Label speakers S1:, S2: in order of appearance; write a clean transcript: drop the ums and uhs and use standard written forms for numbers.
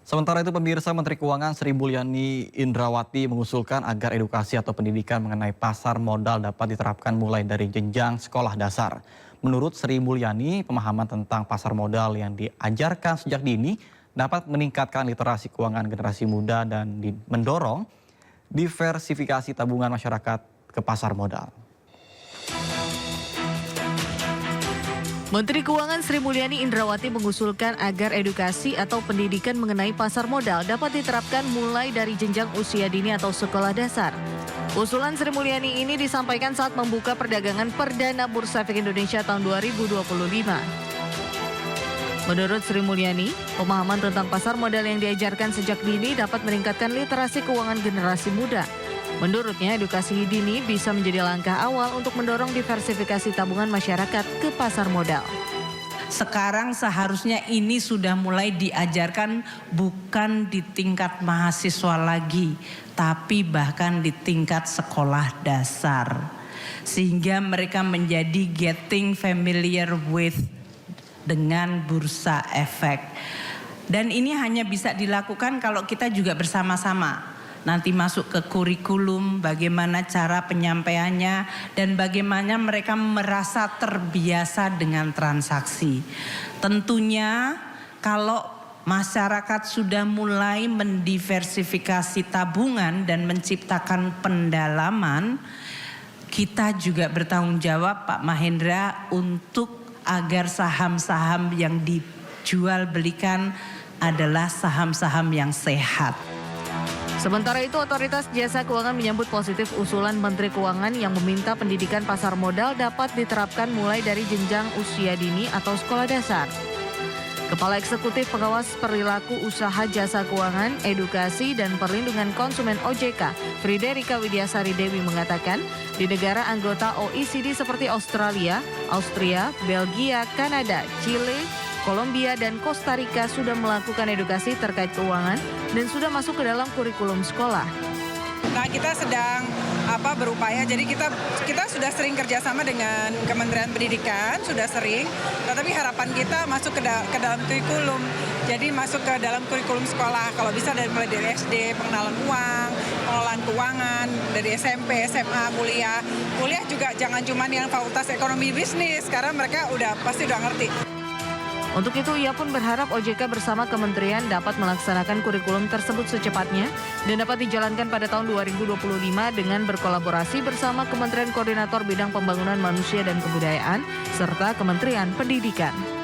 S1: Sementara itu pemirsa, Menteri Keuangan Sri Mulyani Indrawati mengusulkan agar edukasi atau pendidikan mengenai pasar modal dapat diterapkan mulai dari jenjang sekolah dasar. Menurut Sri Mulyani, pemahaman tentang pasar modal yang diajarkan sejak dini dapat meningkatkan literasi keuangan generasi muda dan mendorong diversifikasi tabungan masyarakat ke pasar modal.
S2: Menteri Keuangan Sri Mulyani Indrawati mengusulkan agar edukasi atau pendidikan mengenai pasar modal dapat diterapkan mulai dari jenjang usia dini atau sekolah dasar. Usulan Sri Mulyani ini disampaikan saat membuka perdagangan perdana Bursa Efek Indonesia tahun 2025. Menurut Sri Mulyani, pemahaman tentang pasar modal yang diajarkan sejak dini dapat meningkatkan literasi keuangan generasi muda. Menurutnya, edukasi dini bisa menjadi langkah awal untuk mendorong diversifikasi tabungan masyarakat ke pasar modal.
S3: Sekarang seharusnya ini sudah mulai diajarkan bukan di tingkat mahasiswa lagi, tapi bahkan di tingkat sekolah dasar. Sehingga mereka menjadi getting familiar with dengan bursa efek. Dan ini hanya bisa dilakukan kalau kita juga bersama-sama. Nanti masuk ke kurikulum, bagaimana cara penyampaiannya, dan bagaimana mereka merasa terbiasa dengan transaksi. Tentunya kalau masyarakat sudah mulai mendiversifikasi tabungan dan menciptakan pendalaman, kita juga bertanggung jawab Pak Mahendra untuk agar saham-saham yang dijual belikan adalah saham-saham yang sehat.
S2: Sementara itu, Otoritas Jasa Keuangan menyambut positif usulan Menteri Keuangan yang meminta pendidikan pasar modal dapat diterapkan mulai dari jenjang usia dini atau sekolah dasar. Kepala Eksekutif Pengawas Perilaku Usaha Jasa Keuangan, Edukasi dan Perlindungan Konsumen OJK, Friderika Widiasari Dewi mengatakan, di negara anggota OECD seperti Australia, Austria, Belgia, Kanada, Chile, Kolombia dan Kosta Rika sudah melakukan edukasi terkait keuangan dan sudah masuk ke dalam kurikulum sekolah.
S4: Nah, kita sedang berupaya, jadi kita sudah sering kerjasama dengan Kementerian Pendidikan, sudah sering, tetapi harapan kita masuk ke dalam kurikulum. Jadi masuk ke dalam kurikulum sekolah, kalau bisa mulai dari SD, pengenalan uang, pengelolaan keuangan, dari SMP, SMA, kuliah. Kuliah juga jangan cuma yang fakultas ekonomi bisnis, karena mereka pasti udah ngerti.
S2: Untuk itu, ia pun berharap OJK bersama kementerian dapat melaksanakan kurikulum tersebut secepatnya dan dapat dijalankan pada tahun 2025 dengan berkolaborasi bersama Kementerian Koordinator Bidang Pembangunan Manusia dan Kebudayaan serta Kementerian Pendidikan.